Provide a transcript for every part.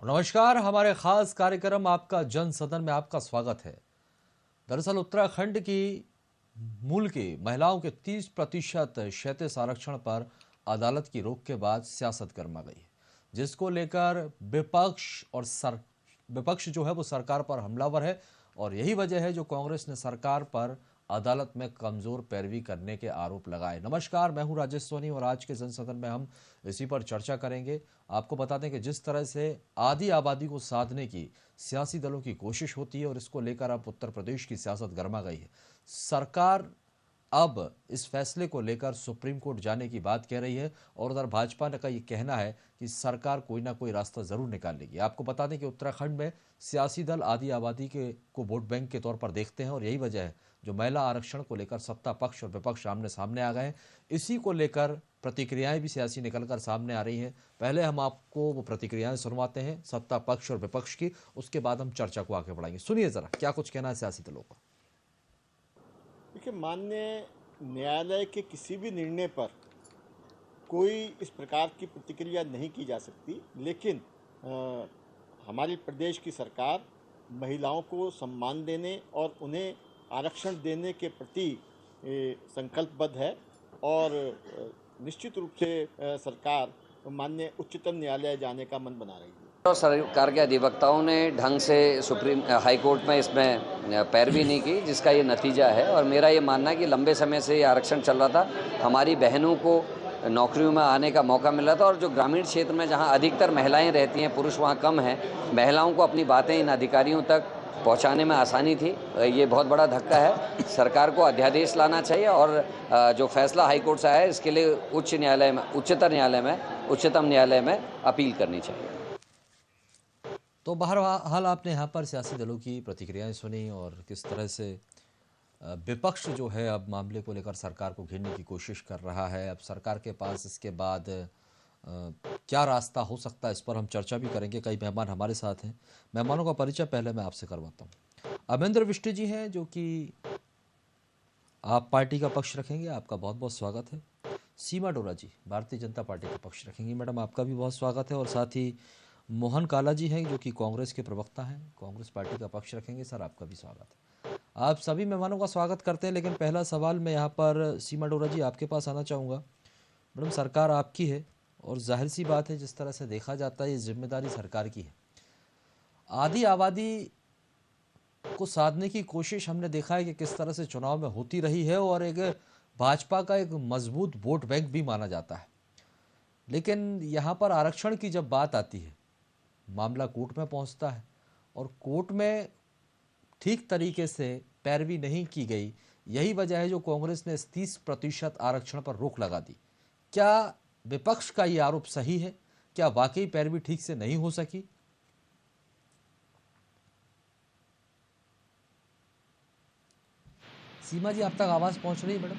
नमस्कार। हमारे खास कार्यक्रम आपका जन सदन में आपका स्वागत है। दरअसल उत्तराखंड की मूल की महिलाओं के 30% क्षैतिज आरक्षण पर अदालत की रोक के बाद सियासत गर्मा गई है, जिसको लेकर विपक्ष जो है वो सरकार पर हमलावर है। और यही वजह है जो कांग्रेस ने सरकार पर अदालत में कमजोर पैरवी करने के आरोप लगाए। नमस्कार, मैं हूं राजेश सोनी और आज के जनसदन में हम इसी पर चर्चा करेंगे। आपको बता दें कि जिस तरह से आधी आबादी को साधने की सियासी दलों की कोशिश होती है और इसको लेकर अब उत्तर प्रदेश की सियासत गर्मा गई है। सरकार अब इस फैसले को लेकर सुप्रीम कोर्ट जाने की बात कह रही है और उधर भाजपा का ये कहना है कि सरकार कोई ना कोई रास्ता जरूर निकालेगी। आपको बता दें कि उत्तराखंड में सियासी दल आधी आबादी के को वोट बैंक के तौर पर देखते हैं और यही वजह है जो महिला आरक्षण को लेकर सत्ता पक्ष और विपक्ष आमने सामने आ गए हैं। इसी को लेकर प्रतिक्रियाएं भी सियासी निकलकर सामने आ रही हैं। पहले हम आपको वो प्रतिक्रियाएं सुनवाते हैं सत्ता पक्ष और विपक्ष की, उसके बाद हम चर्चा को आगे बढ़ाएंगे। सुनिए जरा क्या कुछ कहना है सियासी दलों का। देखिए, माननीय न्यायालय के किसी भी निर्णय पर कोई इस प्रकार की प्रतिक्रिया नहीं की जा सकती, लेकिन हमारी प्रदेश की सरकार महिलाओं को सम्मान देने और उन्हें आरक्षण देने के प्रति संकल्पबद्ध है और निश्चित रूप से सरकार माननीय उच्चतम न्यायालय जाने का मन बना रही है। सरकार के अधिवक्ताओं ने ढंग से सुप्रीम हाई कोर्ट में इसमें पैरवी नहीं की, जिसका ये नतीजा है। और मेरा ये मानना है कि लंबे समय से ये आरक्षण चल रहा था, हमारी बहनों को नौकरियों में आने का मौका मिला था। और जो ग्रामीण क्षेत्र में जहां अधिकतर महिलाएं रहती हैं, पुरुष वहां कम हैं, महिलाओं को अपनी बातें इन अधिकारियों तक पहुंचाने में आसानी थी। ये बहुत बड़ा धक्का है। सरकार को अध्यादेश लाना चाहिए और जो फैसला हाई कोर्ट से आया है इसके लिए उच्चतम न्यायालय में अपील करनी चाहिए। तो बहरहाल आपने यहाँ पर सियासी दलों की प्रतिक्रियाएं सुनी और किस तरह से विपक्ष जो है अब मामले को लेकर सरकार को घेरने की कोशिश कर रहा है। अब सरकार के पास इसके बाद क्या रास्ता हो सकता है, इस पर हम चर्चा भी करेंगे। कई मेहमान हमारे साथ हैं। मेहमानों का परिचय पहले मैं आपसे करवाता हूँ। अमेंद्र विष्ट जी हैं जो कि आप पार्टी का पक्ष रखेंगे, आपका बहुत बहुत स्वागत है। सीमा डोरा जी भारतीय जनता पार्टी का पक्ष रखेंगी, मैडम आपका भी बहुत स्वागत है। और साथ ही मोहन काला जी हैं जो कि कांग्रेस के प्रवक्ता हैं, कांग्रेस पार्टी का पक्ष रखेंगे। सर आपका भी स्वागत है। आप सभी मेहमानों का स्वागत करते हैं, लेकिन पहला सवाल मैं यहाँ पर सीमा डोरा जी आपके पास आना चाहूँगा। मैडम सरकार आपकी है और जाहिर सी बात है जिस तरह से देखा जाता है ये जिम्मेदारी सरकार की है। आधी आबादी को साधने की कोशिश हमने देखा है कि किस तरह से चुनाव में होती रही है और एक भाजपा का एक मजबूत वोट बैंक भी माना जाता है। लेकिन यहाँ पर आरक्षण की जब बात आती है, मामला कोर्ट में पहुंचता है और कोर्ट में ठीक तरीके से पैरवी नहीं की गई। यही वजह है जो कांग्रेस ने 30% आरक्षण पर रोक लगा दी। क्या विपक्ष का ये आरोप सही है? क्या वाकई पैरवी ठीक से नहीं हो सकी? सीमा जी आप तक आवाज पहुंच रही है मैडम?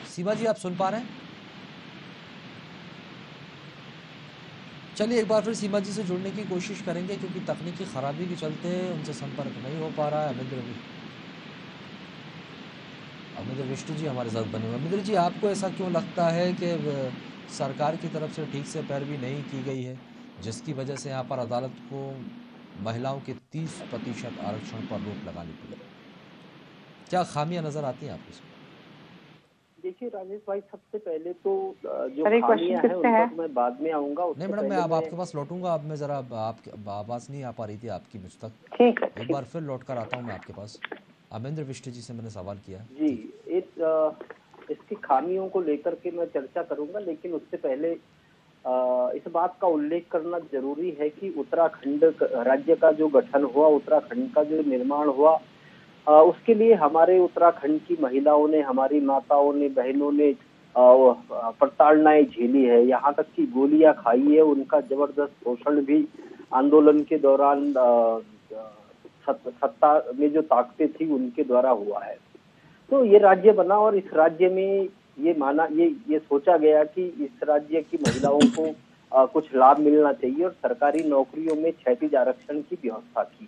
सीमा जी आप सुन पा रहे हैं? चलिए एक बार फिर सीमा जी से जुड़ने की कोशिश करेंगे क्योंकि तकनीकी खराबी के चलते उनसे संपर्क नहीं हो पा रहा है। अमिंदर विष्ट जी हमारे साथ बने हुए। अमिंदर जी आपको ऐसा क्यों लगता है कि सरकार की तरफ से ठीक से पैरवी नहीं की गई है, जिसकी वजह से यहाँ पर अदालत को महिलाओं के 30% आरक्षण पर रोक लगानी पड़ी? क्या खामियां नजर आती हैं आपको? देखिए राजेश भाई, सबसे पहले तो जो खामियां हैं उन पर मैं बाद में आऊंगा। नहीं मैडम, मैं अब आपके पास लौटूंगा। अब मैं जरा आपकी आवाज नहीं आ पा रही थी आपकी मुझ तक। ठीक है, एक बार फिर लौट कर आता हूँ मैं आपके पास। अमेंद्र विष्ट जी से मैंने सवाल किया जी। इसकी खामियों को लेकर के मैं चर्चा करूंगा, लेकिन उससे पहले इस बात का उल्लेख करना जरूरी है कि उत्तराखंड राज्य का जो गठन हुआ, उत्तराखंड का जो निर्माण हुआ, उसके लिए हमारे उत्तराखंड की महिलाओं ने, हमारी माताओं ने, बहनों ने प्रताड़नाएं झेली है, यहाँ तक कि गोलियां खाई है। उनका जबरदस्त शोषण भी आंदोलन के दौरान सत्ता में जो ताकतें थी उनके द्वारा हुआ है। तो ये राज्य बना और इस राज्य में ये सोचा गया कि इस राज्य की महिलाओं को कुछ लाभ मिलना चाहिए और सरकारी नौकरियों में क्षैतिज आरक्षण की व्यवस्था की।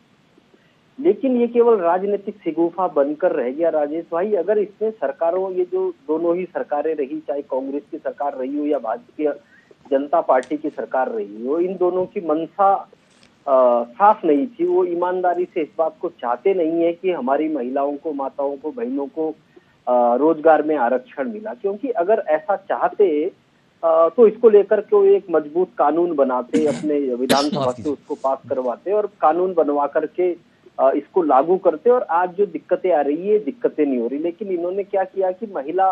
लेकिन ये केवल राजनीतिक शिगुफा बनकर रह गया राजेश भाई। अगर इसमें सरकारों, ये जो दोनों ही सरकारें रही, चाहे कांग्रेस की सरकार रही हो या जनता पार्टी की सरकार रही, वो इन दोनों की मंशा साफ नहीं थी। वो ईमानदारी से इस बात को चाहते नहीं है कि हमारी महिलाओं को, माताओं को, बहनों को रोजगार में आरक्षण मिला, क्योंकि अगर ऐसा चाहते तो इसको लेकर के वो एक मजबूत कानून बनाते, अपने विधानसभा माफ से कीजिए। उसको पास करवाते और कानून बनवा करके इसको लागू करते, और आज जो दिक्कतें आ रही है दिक्कतें नहीं हो रही। लेकिन इन्होंने क्या किया कि महिला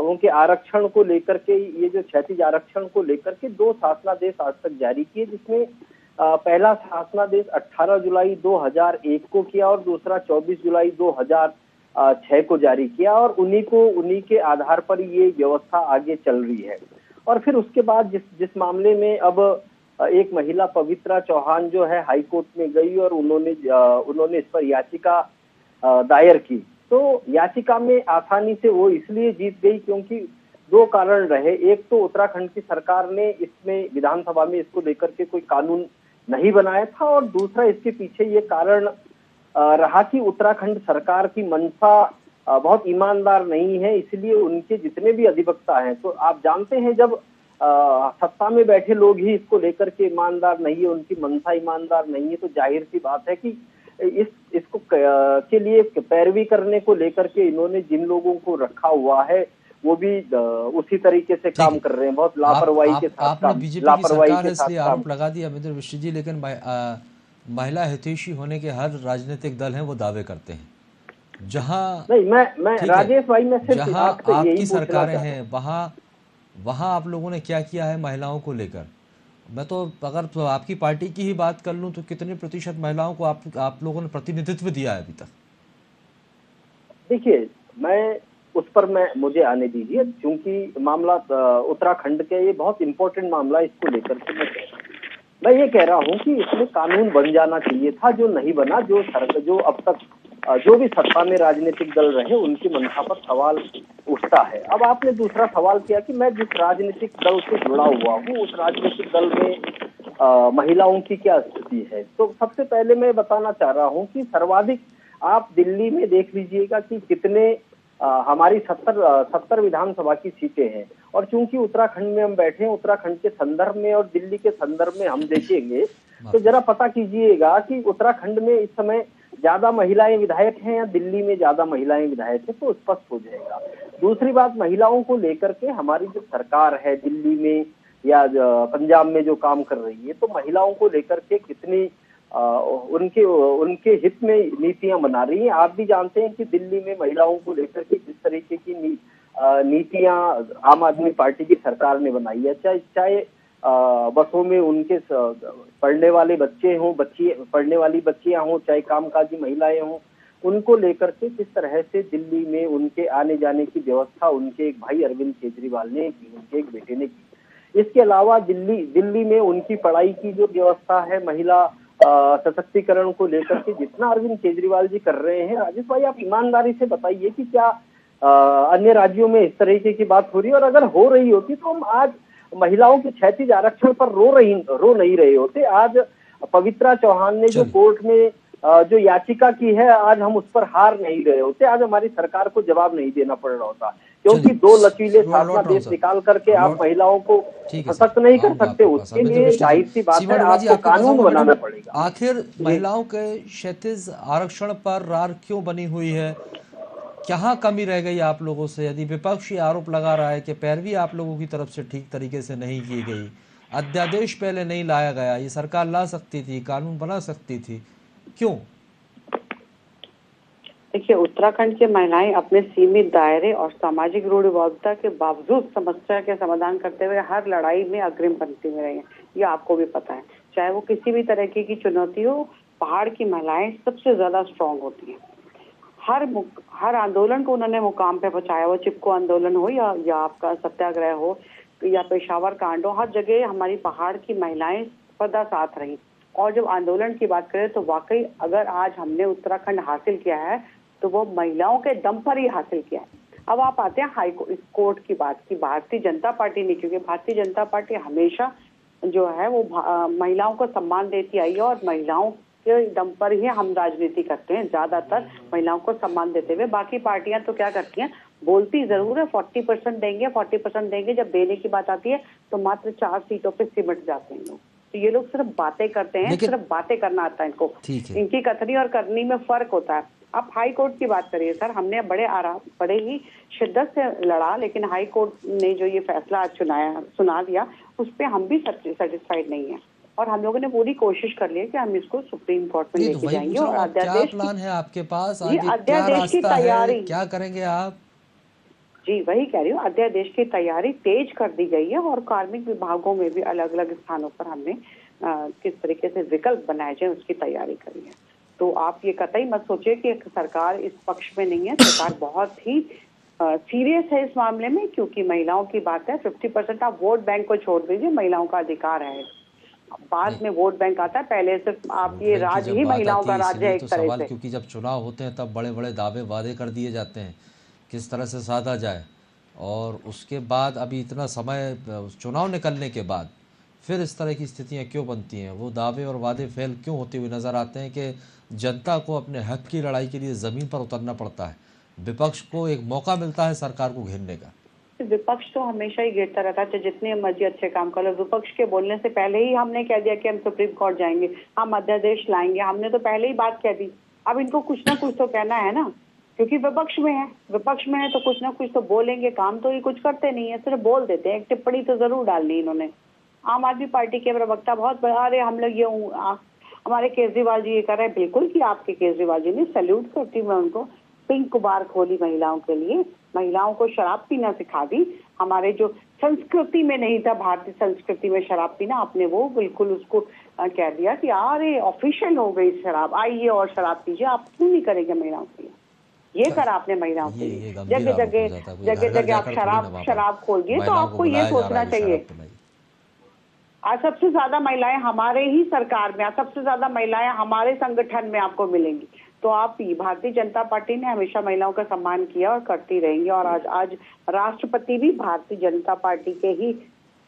उनके आरक्षण को लेकर के, ये जो क्षैतिज आरक्षण को लेकर के 2 शासनादेश आज तक जारी किए, जिसमें पहला शासनादेश 18 जुलाई 2001 को किया और दूसरा 24 जुलाई 2006 को जारी किया, और उन्हीं के आधार पर ये व्यवस्था आगे चल रही है। और फिर उसके बाद जिस मामले में अब एक महिला पवित्रा चौहान जो है हाई कोर्ट में गई और उन्होंने इस पर याचिका दायर की, तो याचिका में आसानी से वो इसलिए जीत गई क्योंकि 2 कारण रहे। एक तो उत्तराखंड की सरकार ने इसमें विधानसभा में इसको लेकर के कोई कानून नहीं बनाया था, और दूसरा इसके पीछे ये कारण रहा कि उत्तराखंड सरकार की मंशा बहुत ईमानदार नहीं है, इसलिए उनके जितने भी अधिवक्ता हैं, तो आप जानते हैं जब सत्ता में बैठे लोग ही इसको लेकर के ईमानदार नहीं है, उनकी मंशा ईमानदार नहीं है, तो जाहिर सी बात है कि इसको के लिए पैरवी करने को लेकर के इन्होंने जिन लोगों को रखा हुआ है वो भी उसी तरीके से काम कर रहे हैं, बहुत लापरवाही के साथ आपने बीजेपी की सरकार है इसलिए आरोप लगा दिया अमरिंदर मिश्र जी, लेकिन महिला हितैषी होने के हर राजनीतिक दल हैं वो दावे करते हैं। जहां नहीं, मैं राजेश भाई, मैं सिर्फ जहां आपसे यही आपकी पूछना सरकारें चाहता हैं वहां आप लोगों ने क्या किया है महिलाओं को लेकर? मैं तो अगर तो आपकी पार्टी की ही बात कर लूं तो कितने प्रतिशत महिलाओं को आप लोगों ने प्रतिनिधित्व दिया है अभी तक? देखिए, मैं उस पर मुझे आने दीजिए, क्योंकि मामला उत्तराखंड के ये बहुत इंपॉर्टेंट मामला, इसको लेकर के मैं ये कह रहा हूँ कि इसमें कानून बन जाना चाहिए था, जो नहीं बना। जो अब तक जो भी सत्ता में राजनीतिक दल रहे उनकी मंशा पर सवाल उठता है। अब आपने दूसरा सवाल किया कि मैं जिस राजनीतिक दल से जुड़ा हुआ हूँ उस राजनीतिक दल में महिलाओं की क्या स्थिति है, तो सबसे पहले मैं बताना चाह रहा हूँ कि सर्वाधिक आप दिल्ली में देख लीजिएगा कि कितने हमारी 70 विधानसभा की सीटें हैं, और चूंकि उत्तराखंड में हम बैठे हैं, उत्तराखंड के संदर्भ में और दिल्ली के संदर्भ में हम देखेंगे तो जरा पता कीजिएगा कि उत्तराखंड में इस समय ज्यादा महिलाएं विधायक हैं या दिल्ली में ज्यादा महिलाएं विधायक हैं, तो स्पष्ट हो जाएगा। दूसरी बात, महिलाओं को लेकर के हमारी जो सरकार है दिल्ली में या पंजाब में जो काम कर रही है, तो महिलाओं को लेकर के कितनी उनके हित में नीतियां बना रही हैं। आप भी जानते हैं कि दिल्ली में महिलाओं को लेकर के जिस तरीके की नीतियां आम आदमी पार्टी की सरकार ने बनाई है, चाहे बसों में उनके पढ़ने वाले बच्चे हों, पढ़ने वाली बच्चियां हों, चाहे कामकाजी महिलाएं हों, उनको लेकर के किस तरह से दिल्ली में उनके आने जाने की व्यवस्था उनके एक भाई अरविंद केजरीवाल ने की, उनके एक बेटे ने की। इसके अलावा दिल्ली में उनकी पढ़ाई की जो व्यवस्था है, महिला सशक्तिकरण को लेकर के जितना अरविंद केजरीवाल जी कर रहे हैं, राजेश भाई आप ईमानदारी से बताइए कि क्या अन्य राज्यों में इस तरीके की बात हो रही है? और अगर हो रही होती तो हम आज महिलाओं के क्षैतिज आरक्षण पर रो नहीं रहे होते। आज पवित्रा चौहान ने जो कोर्ट में जो याचिका की है, आज हम उस पर हार नहीं रहे होते, आज हमारी सरकार को जवाब नहीं देना पड़ रहा होता, क्योंकि 2 लचीले शासनादेश निकाल करके आप महिलाओं को सशक्त नहीं कर सकते। उसके लिए जाहिर सी बात है आपको कानून बनाना पड़ेगा। आखिर महिलाओं के क्षैतिज आरक्षण पर रार क्यों बनी हुई है? क्या कमी रह गई आप लोगों से? यदि विपक्ष ये आरोप लगा रहा है कि पैरवी आप लोगों की तरफ से ठीक तरीके से नहीं की गई, अध्यादेश पहले नहीं लाया गया, ये सरकार ला सकती थी, कानून बना सकती थी, क्यों? देखिए, उत्तराखंड की महिलाएं अपने सीमित दायरे और सामाजिक रूढ़िवादिता के बावजूद समस्या के समाधान करते हुए हर लड़ाई में अग्रिम पंक्ति में रही हैं। ये आपको भी पता है, चाहे वो किसी भी तरह की चुनौती हो, पहाड़ की महिलाएं सबसे ज्यादा स्ट्रांग होती हैं। हर आंदोलन को उन्होंने मुकाम पे पहुंचाया, वो चिपको आंदोलन हो या आपका सत्याग्रह हो या पेशावर कांड हो, हर जगह हमारी पहाड़ की महिलाएं सदा साथ रही। और जब आंदोलन की बात करें तो वाकई अगर आज हमने उत्तराखंड हासिल किया है तो वो महिलाओं के दम पर ही हासिल किया है। अब आप आते हैं हाई कोर्ट की बात की, भारतीय जनता पार्टी ने, क्योंकि भारतीय जनता पार्टी हमेशा जो है वो महिलाओं को सम्मान देती आई है और महिलाओं के दम पर ही हम राजनीति करते हैं, ज्यादातर महिलाओं को सम्मान देते हुए। बाकी पार्टियां तो क्या करती हैं, बोलती जरूर है 40% देंगे 40% देंगे, जब देने की बात आती है तो मात्र 4 सीटों पे सिमट जाते हैं लोग। तो ये लोग सिर्फ बातें करते हैं, सिर्फ बातें करना आता है इनको। इनकी कथनी और करनी में फर्क होता है। आप हाई कोर्ट की बात करिए सर, हमने बड़े ही शिद्दत से लड़ा, लेकिन हाई कोर्ट ने जो ये फैसला आज सुना दिया उस पर हम भी सेटिस्फाइड नहीं है। और हम लोगों ने पूरी कोशिश कर ली है कि हम इसको सुप्रीम कोर्ट में लेके जाएंगे। और अध्यादेश क्या प्लान है आपके पास, आगे अध्यादेश की तैयारी क्या करेंगे आप? जी वही कह रही हूँ, अध्यादेश की तैयारी तेज कर दी गई है और कार्मिक विभागों में भी अलग अलग स्थानों पर हमने किस तरीके से विकल्प बनाए जाए उसकी तैयारी करी है। तो आप ये कतई मत सोचिए कि सरकार इस पक्ष में नहीं है। सरकार बहुत ही सीरियस है इस मामले में, क्योंकि महिलाओं की बात है। 50% आप वोट बैंक को छोड़ दीजिए, महिलाओं का अधिकार है। बाद में वोट बैंक आता है, पहले सिर्फ आप ये राज ही महिलाओं का राज्य है एक तरह से। क्योंकि जब चुनाव होते हैं तब बड़े बड़े दावे वादे कर दिए जाते हैं किस तरह से साधा जाए, और उसके बाद अभी इतना समय चुनाव निकलने के बाद फिर इस तरह की स्थितियां क्यों बनती हैं? वो दावे और वादे फेल क्यों होते हुए नज़र आते हैं कि जनता को अपने हक की लड़ाई के लिए ज़मीन पर उतरना पड़ता है, विपक्ष को एक मौका मिलता है सरकार को घेरने का। विपक्ष तो हमेशा ही घेरता रहता है, जितने मर्जी अच्छे काम कर लो। विपक्ष के बोलने से पहले ही हमने कह दिया कि हम सुप्रीम कोर्ट जाएंगे, हम अध्यादेश लाएंगे, हमने तो पहले ही बात कह दी। अब इनको कुछ ना कुछ तो कहना है ना, क्योंकि विपक्ष में है तो कुछ ना कुछ तो बोलेंगे। काम तो ये कुछ करते नहीं है, सिर्फ बोल देते हैं। एक टिप्पणी तो जरूर डालनी इन्होंने। आम आदमी पार्टी के प्रवक्ता बहुत बड़ा, अरे हम लोग ये हमारे केजरीवाल जी ये कर रहे हैं। बिल्कुल कि आपके केजरीवाल जी ने, सैल्यूट करती हूँ मैं उनको, पिंक बार खोली महिलाओं के लिए, महिलाओं को शराब पीना सिखा दी। हमारे जो संस्कृति में नहीं था, भारतीय संस्कृति में शराब पीना, आपने वो बिल्कुल उसको कह दिया कि अरे ऑफिशियल हो गई शराब, आइए और शराब पीजिए। आप क्यों नहीं करेंगे महिलाओं के लिए? ये करा आपने महिलाओं के लिए। जगह जगह आप शराब खोल दिए। तो आपको ये सोचना चाहिए, आज सबसे ज्यादा महिलाएं हमारे ही सरकार में, सबसे ज्यादा महिलाएं हमारे संगठन में आपको मिलेंगी। तो आप, भारतीय जनता पार्टी ने हमेशा महिलाओं का सम्मान किया और करती रहेंगे। और आज राष्ट्रपति भी भारतीय जनता पार्टी के ही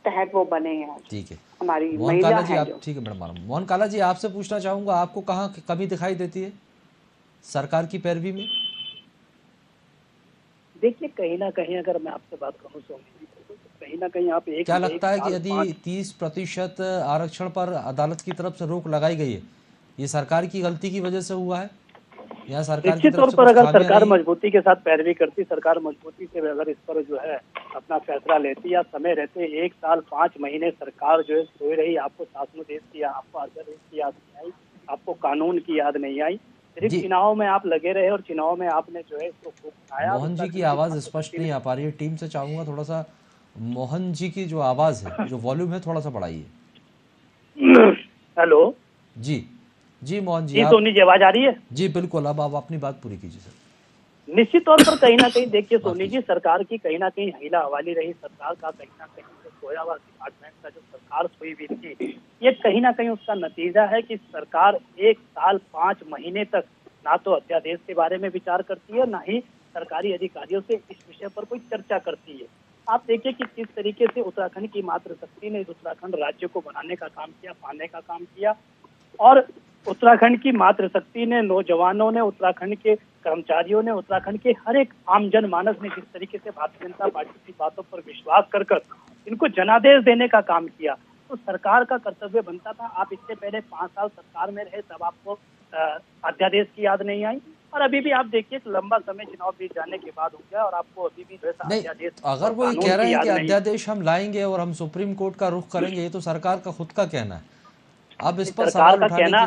तहत वो बने हैं। ठीक है, हमारी मोहन काला जी, आप ठीक है मैडम। मोहन काला जी, आपसे पूछना चाहूंगा, आपको कहाँ कमी दिखाई देती है सरकार की पैरवी में? देखिए, कहीं ना कहीं अगर मैं आपसे बात कहूँ तो कहीं ना कहीं आप क्या लगता है कि यदि 30% आरक्षण पर अदालत की तरफ से रोक लगाई गई है, ये सरकार की गलती की वजह से हुआ है या सरकार निश्चित तौर पर अगर सरकार मजबूती के साथ पैरवी करती, सरकार मजबूती से अगर इस पर जो है अपना फैसला लेती, या समय रहते 1 साल 5 महीने सरकार जो है सोई रही, आपको शासनादेश की, आपको अध्यादेश की याद नहीं आई, आपको कानून की याद नहीं आई, सिर्फ चुनाव में आप लगे रहे और चुनाव में आपने जो है इसको खूब खाया। मोहन जी की आवाज स्पष्ट नहीं आ पा रही है, टीम से चाहूंगा थोड़ा सा मोहन जी की जो आवाज है, जो वॉल्यूम है, थोड़ा सा बढ़ाइए। हेलो जी मोहन जी, सोनी जी आवाज आ रही है? जी बिल्कुल, अब आप अपनी बात पूरी कीजिए सर। निश्चित तौर पर कहीं ना कहीं देखिए सोनी जी, सरकार की कहीं ना कहीं हीला हवाली रही, सरकार का कहीं ना कहीं जो सोया हुआ डिपार्टमेंट का जो सरकार सोई हुई थी, ये कहीं ना कहीं उसका नतीजा है कि सरकार 1 साल 5 महीने तक ना तो अध्यादेश के बारे में विचार करती है, ना ही सरकारी अधिकारियों से इस विषय पर कोई चर्चा करती है। आप देखिए कि किस तरीके से उत्तराखंड की मातृशक्ति ने इस उत्तराखंड राज्य को बनाने का काम किया, पाने का काम किया, और उत्तराखंड की मातृशक्ति ने, नौजवानों ने, उत्तराखंड के कर्मचारियों ने, उत्तराखंड के हर एक आम जनमानस ने जिस तरीके से भारतीय जनता पार्टी की बातों पर विश्वास कर इनको जनादेश देने का काम किया, तो सरकार का कर्तव्य बनता था। आप इससे पहले 5 साल सरकार में रहे, तब आपको अध्यादेश की याद नहीं आई, और अभी भी आप देखिए लंबा समय चुनाव बीत जाने के बाद हो गया और आपको अभी भी अध्यादेश, अगर वो ये कह रहे हैं कि अध्यादेश हम लाएंगे और हम सुप्रीम कोर्ट का रुख करेंगे, ये तो सरकार का खुद का कहना है। अब इस पर सरकार का कहना,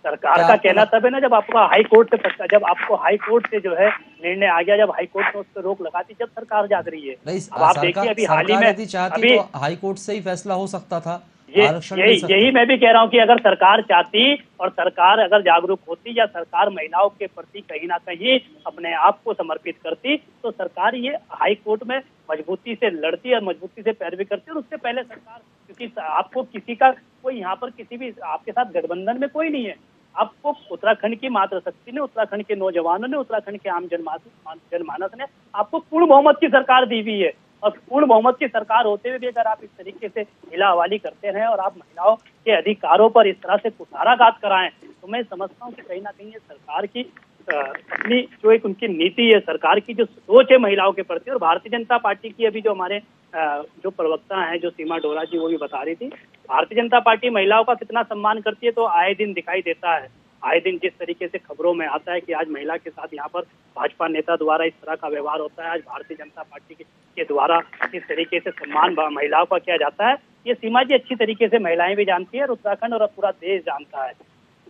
सरकार का कहना तब है ना जब आपको हाई कोर्ट से, जब आपको हाई कोर्ट से जो है निर्णय आ गया, जब हाई कोर्ट ने उस पर रोक लगाती, जब सरकार जाग रही है। अब आप देखिए अभी हाल ही में यदि चाहती तो हाई कोर्ट से ही फैसला हो सकता था। यही मैं भी कह रहा हूँ कि अगर सरकार चाहती और सरकार अगर जागरूक होती, या सरकार महिलाओं के प्रति कहीं ना कहीं अपने आप को समर्पित करती, तो सरकार ये हाई कोर्ट में मजबूती से लड़ती और मजबूती से पैरवी करती। और उससे पहले सरकार, क्योंकि आपको किसी का कोई यहाँ पर किसी भी आपके साथ गठबंधन में कोई नहीं है, आपको उत्तराखंड की मातृशक्ति ने, उत्तराखंड के नौजवानों ने, उत्तराखंड के आम जनमानस ने आपको पूर्ण बहुमत की सरकार दी हुई है। और पूर्ण बहुमत की सरकार होते हुए भी अगर आप इस तरीके से हिला हवाली करते रहें और आप महिलाओं के अधिकारों पर इस तरह से कुठाराघात कराएं, तो मैं समझता हूं कि कहीं ना कहीं ये सरकार की अपनी जो एक उनकी नीति है, सरकार की जो सोच है महिलाओं के प्रति, और भारतीय जनता पार्टी की अभी जो हमारे जो प्रवक्ता हैं, जो सीमा डोरा जी, वो भी बता रही थी, भारतीय जनता पार्टी महिलाओं का कितना सम्मान करती है तो आए दिन दिखाई देता है। आए दिन जिस तरीके से खबरों में आता है कि आज महिला के साथ यहाँ पर भाजपा नेता द्वारा इस तरह का व्यवहार होता है, आज भारतीय जनता पार्टी के द्वारा किस तरीके से सम्मान महिलाओं का किया जाता है, ये सीमा जी अच्छी तरीके से महिलाएं भी जानती है और उत्तराखंड और पूरा देश जानता है।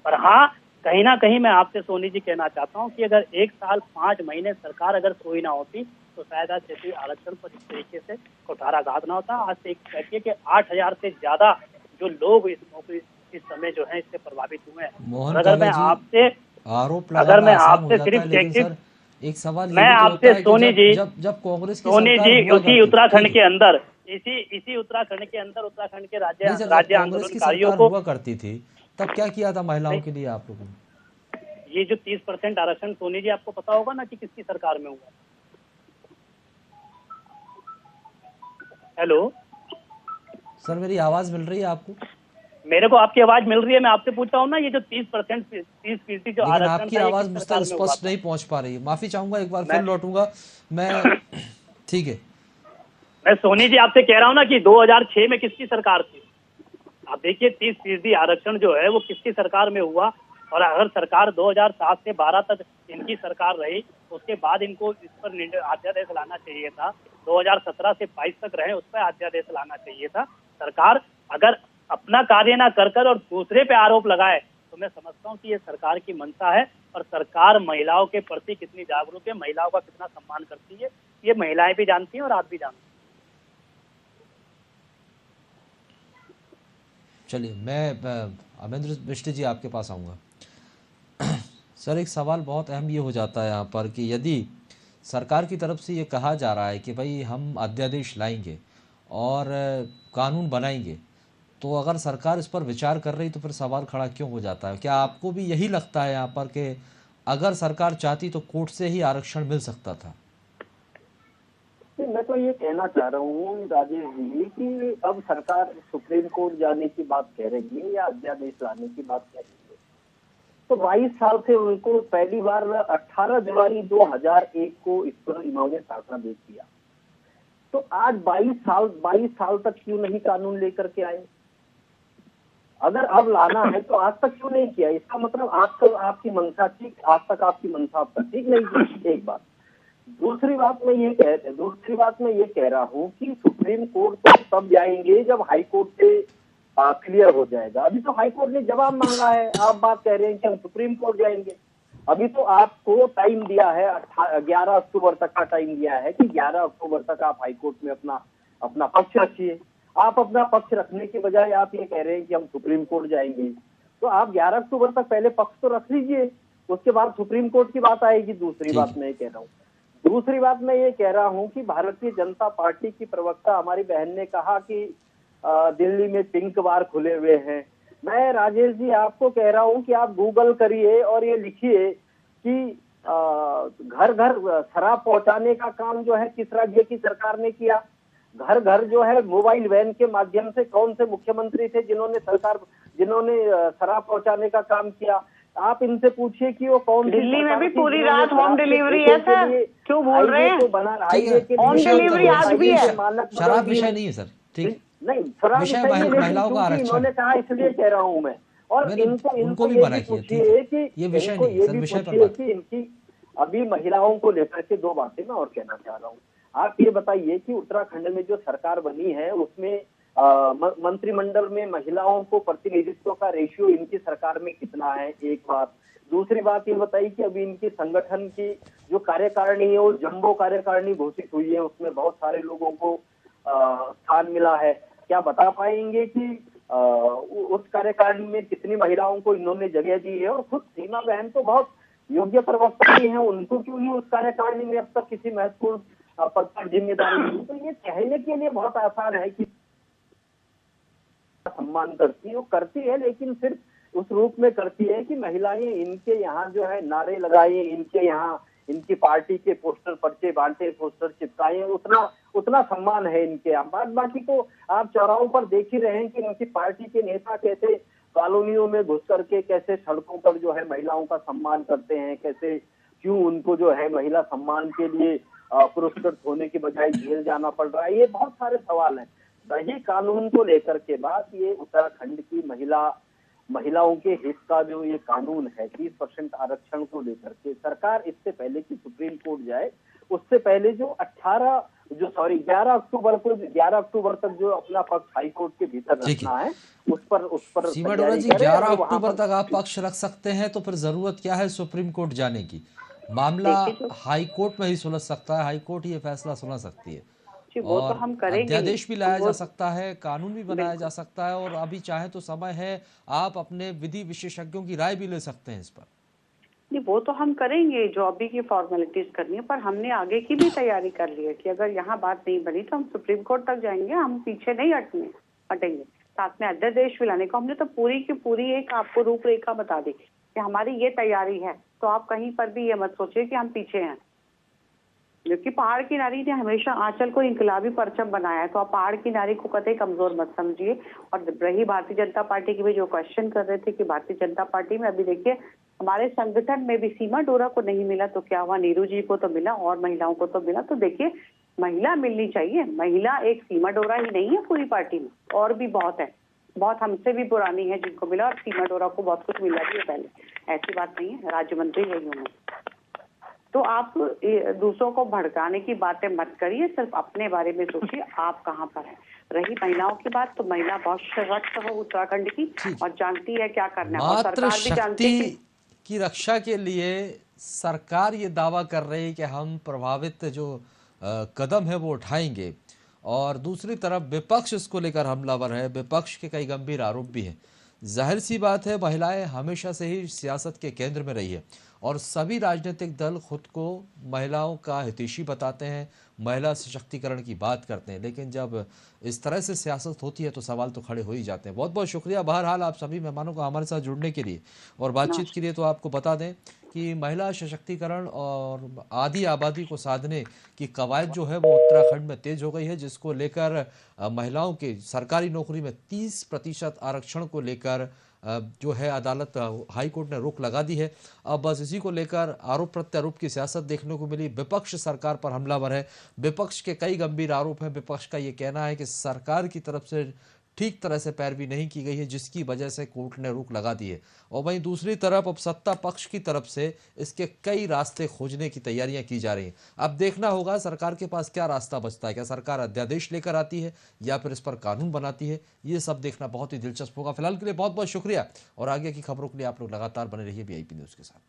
पर हाँ, कहीं ना कहीं मैं आपसे सोनी जी कहना चाहता हूँ कि अगर 1 साल 5 महीने सरकार अगर सोई ना होती तो शायद आज क्षेत्रीय आरक्षण पर इस तरीके से कुठाराघात ना होता। आज से एक कहती है कि 8,000 से ज्यादा जो लोग इस समय जो है इससे प्रभावित हुए हैं। मोहन अगर मैं काला जी, आपसे आरोप अगर लगाना मैं आसान हो आपसे जाता सिर्फ है, लेकिन सर एक सवाल ये मैं भी तो आपसे होता है कि सोनी जी जब कांग्रेस की सोनी सरकार जी हुआ उसी करती उत्तराखंड थी, के अंदर इसी उत्तराखंड के अंदर उत्तराखंड के नहीं सर, जब राज्य कांग्रेस की आंदोलनकारियों सरकार को हुआ करती थी तब क्या किया था महिलाओं के लिए आप लोगों ने? ये जो 30% आरक्षण, सोनी जी आपको पता होगा ना कि किसकी सरकार में हुआ। हेलो सर, मेरी आवाज मिल रही है आपको? मेरे को आपकी आवाज मिल रही है, मैं आपसे पूछता हूँ ना, ये जो 30% 30% जो लेकिन आरक्षण आपकी था ये आवाज किस मुझ सरकार तक में हुआ स्पष्ट था? नहीं पहुंच पा रही है, माफी चाहूंगा, एक बार फिर मैं लौटूंगा मैं। ठीक है, मैं सोनी जी आपसे कह रहा हूँ ना कि 2006 में किसकी सरकार थी। आप देखिए 30% आरक्षण जो है वो किसकी सरकार में हुआ, और अगर सरकार 2007 से 12 तक इनकी सरकार रही, उसके बाद इनको इस पर अध्यादेश लाना चाहिए था। 2017 से 22 तक रहे, उस पर अध्यादेश लाना चाहिए था। सरकार अगर अपना कार्य ना कर और दूसरे पे आरोप लगाए तो मैं समझता हूँ कि ये सरकार की मंशा है, और सरकार महिलाओं के प्रति कितनी जागरूक है, महिलाओं का कितना सम्मान करती है, ये महिलाएं भी जानती हैं और आप भी जानते हैं। चलिए मैं अमेंद्र मिश्र जी आपके पास आऊँगा। सर, एक सवाल बहुत अहम ये हो जाता है यहाँ पर कि यदि सरकार की तरफ से ये कहा जा रहा है कि भाई हम अध्यादेश लाएंगे और कानून बनाएंगे, तो अगर सरकार इस पर विचार कर रही तो फिर सवाल खड़ा क्यों हो जाता है? क्या आपको भी यही लगता है यहाँ पर कि अगर सरकार चाहती तो कोर्ट से ही आरक्षण मिल सकता था? मैं तो ये कहना चाह रहा हूँ राजेश जी कि अब सरकार सुप्रीम कोर्ट जाने की बात कह रही है या अध्यादेश लाने की बात कह रही है, तो 22 साल से उनको पहली बार 18 जनवरी 2001 को इस पर इन्होंने शासनादेश दिया, तो आज 22 साल तक क्यों नहीं कानून लेकर के आए? अगर अब लाना है तो आज तक क्यों नहीं किया? इसका मतलब आज तक आपकी मंशा ठीक, आज तक आपकी मंशा अब तक ठीक नहीं थी, एक बात। दूसरी बात मैं ये कह रहा हूँ कि सुप्रीम कोर्ट तो तब जाएंगे जब हाई कोर्ट से क्लियर हो जाएगा। अभी तो हाई कोर्ट ने जवाब मांगा है, आप बात कह रहे हैं कि हम सुप्रीम कोर्ट जाएंगे। अभी तो आपको टाइम दिया है, 11 अक्टूबर तक का टाइम दिया है कि 11 अक्टूबर तक आप हाई कोर्ट में अपना पक्ष रखिए। आप अपना पक्ष रखने के बजाय आप ये कह रहे हैं कि हम सुप्रीम कोर्ट जाएंगे, तो आप 11 अक्टूबर तक पहले पक्ष तो रख लीजिए, उसके बाद सुप्रीम कोर्ट की बात आएगी। दूसरी बात मैं ये कह रहा हूँ कि भारतीय जनता पार्टी की प्रवक्ता हमारी बहन ने कहा कि दिल्ली में पिंक बार खुले हुए हैं। मैं राजेश जी आपको कह रहा हूँ कि आप गूगल करिए और ये लिखिए कि घर घर शराब पहुंचाने का काम जो है किस राज्य की सरकार ने किया। घर घर जो है मोबाइल वैन के माध्यम से कौन से मुख्यमंत्री थे जिन्होंने शराब पहुंचाने का काम किया। आप इनसे पूछिए कि वो कौन सी दिल्ली में भी पूरी रात होम डिलीवरी है सर, क्यों बोल रहे हैं? होम डिलीवरी आज भी है। शराब विषय नहीं है सर, ठीक नहीं, शराब विषय विषय नहीं, महिलाओं का आरक्षण इन्होंने कहा इसलिए कह रहा हूँ मैं। और उनको भी मना किया, ठीक है, ये विषय नहीं है सर, विषय पर बात। इनकी अभी महिलाओं को लेकर के दो बातें मैं और कहना चाह रहा हूँ। आप ये बताइए कि उत्तराखंड में जो सरकार बनी है उसमें मंत्रिमंडल में महिलाओं को प्रतिनिधित्व का रेशियो इनकी सरकार में कितना है, एक बात। दूसरी बात ये बताइए कि अभी इनकी संगठन की जो कार्यकारिणी है वो जम्बो कार्यकारिणी घोषित हुई है, उसमें बहुत सारे लोगों को स्थान मिला है। क्या बता पाएंगे कि उस कार्यकारिणी में कितनी महिलाओं को इन्होंने जगह दी है? और खुद सीमा बहन तो बहुत योग्य प्रवक्ता भी है, उनको क्यों नहीं उस कार्यकारिणी में अब तक किसी महत्वपूर्ण पद पर जिम्मेदारी मिली? तो ये कहने के लिए बहुत आसान है कि सम्मान करती है, लेकिन सिर्फ उस रूप में करती है कि महिलाएं इनके यहाँ जो है नारे लगाए, इनके यहाँ इनकी पार्टी के पोस्टर पर्चे बांटे, पोस्टर चिपकाए, उतना सम्मान है इनके यहाँ। बाकी तो आप चौराहों पर देख ही रहे हैं कि इनकी पार्टी के नेता कैसे कॉलोनियों में घुस करके कैसे सड़कों पर जो है महिलाओं का सम्मान करते हैं, कैसे क्यों उनको जो है महिला सम्मान के लिए पुरस्कृत होने की बजाय जेल जाना पड़ रहा है, ये बहुत सारे सवाल हैं। रही कानून को लेकर के बात, ये उत्तराखंड की महिलाओं के हित का जो ये कानून है 30% आरक्षण को लेकर के, सरकार इससे पहले कि सुप्रीम कोर्ट जाए उससे पहले जो 11 अक्टूबर तक जो अपना पक्ष हाई कोर्ट के भीतर रखना है, उस पर सीमा डोरा जी, 11 अक्टूबर तक आप पक्ष रख सकते हैं, तो फिर जरूरत क्या है सुप्रीम कोर्ट जाने की? मामला हाई कोर्ट में ही सुलझ सकता है, हाई कोर्ट ही ये फैसला सुना सकती है वो तो और हम करेंगे, अध्यादेश भी लाया जा सकता है, कानून भी बनाया जा सकता है, और अभी चाहे तो समय है, आप अपने विधि विशेषज्ञों की राय भी ले सकते हैं इस पर। नहीं, वो तो हम करेंगे, जो अभी की फॉर्मेलिटीज करनी है, पर हमने आगे की भी तैयारी कर ली है कि अगर यहाँ बात नहीं बनी तो हम सुप्रीम कोर्ट तक जाएंगे, हम पीछे नहीं हटेंगे। साथ में अध्यादेश भी लाने को हमने तो पूरी की पूरी एक आपको रूपरेखा बता दी कि हमारी ये तैयारी है, तो आप कहीं पर भी ये मत सोचिए कि हम पीछे हैं। क्योंकि पहाड़ की नारी ने हमेशा आंचल को इंकलाबी परचम बनाया है, तो आप पहाड़ की नारी को कतई कमजोर मत समझिए। और रही भारतीय जनता पार्टी की भी जो क्वेश्चन कर रहे थे कि भारतीय जनता पार्टी में अभी देखिए हमारे संगठन में भी सीमा डोरा को नहीं मिला तो क्या हुआ, नीरू जी को तो मिला और महिलाओं को तो मिला। तो देखिए महिला मिलनी चाहिए, महिला एक सीमा डोरा ही नहीं है पूरी पार्टी में, और भी बहुत है, बहुत हमसे भी पुरानी है जिनको मिला, और सीमा डोरा को बहुत कुछ मिला भी है पहले, ऐसी बात नहीं है, राज्य मंत्री रही हूँ मैं। तो आप दूसरों को भड़काने की बातें मत करिए, सिर्फ अपने बारे में सोचिए आप कहाँ पर है। रही महिलाओं की बात, तो महिला बहुत सशक्त है उत्तराखंड की और जानती है क्या करना है, और सरकार भी जानती है की रक्षा के लिए सरकार ये दावा कर रही है कि हम प्रभावित जो कदम है वो उठाएंगे, और दूसरी तरफ विपक्ष इसको लेकर हमलावर है, विपक्ष के कई गंभीर आरोप भी हैं। जाहिर सी बात है, महिलाएं हमेशा से ही सियासत के केंद्र में रही है और सभी राजनीतिक दल खुद को महिलाओं का हितैषी बताते हैं, महिला सशक्तिकरण की बात करते हैं, लेकिन जब इस तरह से सियासत होती है तो सवाल तो खड़े हो ही जाते हैं। बहुत बहुत शुक्रिया बहरहाल आप सभी मेहमानों को हमारे साथ जुड़ने के लिए और बातचीत के लिए। तो आपको बता दें कि महिला सशक्तिकरण और आधी आबादी को साधने की कवायद जो है वो उत्तराखंड में तेज हो गई है, जिसको लेकर महिलाओं के सरकारी नौकरी में 30% आरक्षण को लेकर जो है अदालत हाई कोर्ट ने रोक लगा दी है। अब बस इसी को लेकर आरोप प्रत्यारोप की सियासत देखने को मिली। विपक्ष सरकार पर हमलावर है, विपक्ष के कई गंभीर आरोप हैं। विपक्ष का ये कहना है कि सरकार की तरफ से ठीक तरह से पैरवी नहीं की गई है, जिसकी वजह से कोर्ट ने रोक लगा दी है। और वहीं दूसरी तरफ अब सत्ता पक्ष की तरफ से इसके कई रास्ते खोजने की तैयारियां की जा रही हैं। अब देखना होगा सरकार के पास क्या रास्ता बचता है, क्या सरकार अध्यादेश लेकर आती है या फिर इस पर कानून बनाती है, ये सब देखना बहुत ही दिलचस्प होगा। फिलहाल के लिए बहुत बहुत शुक्रिया और आगे की खबरों के लिए आप लोग लगातार बने रहिए VIP न्यूज़ के साथ।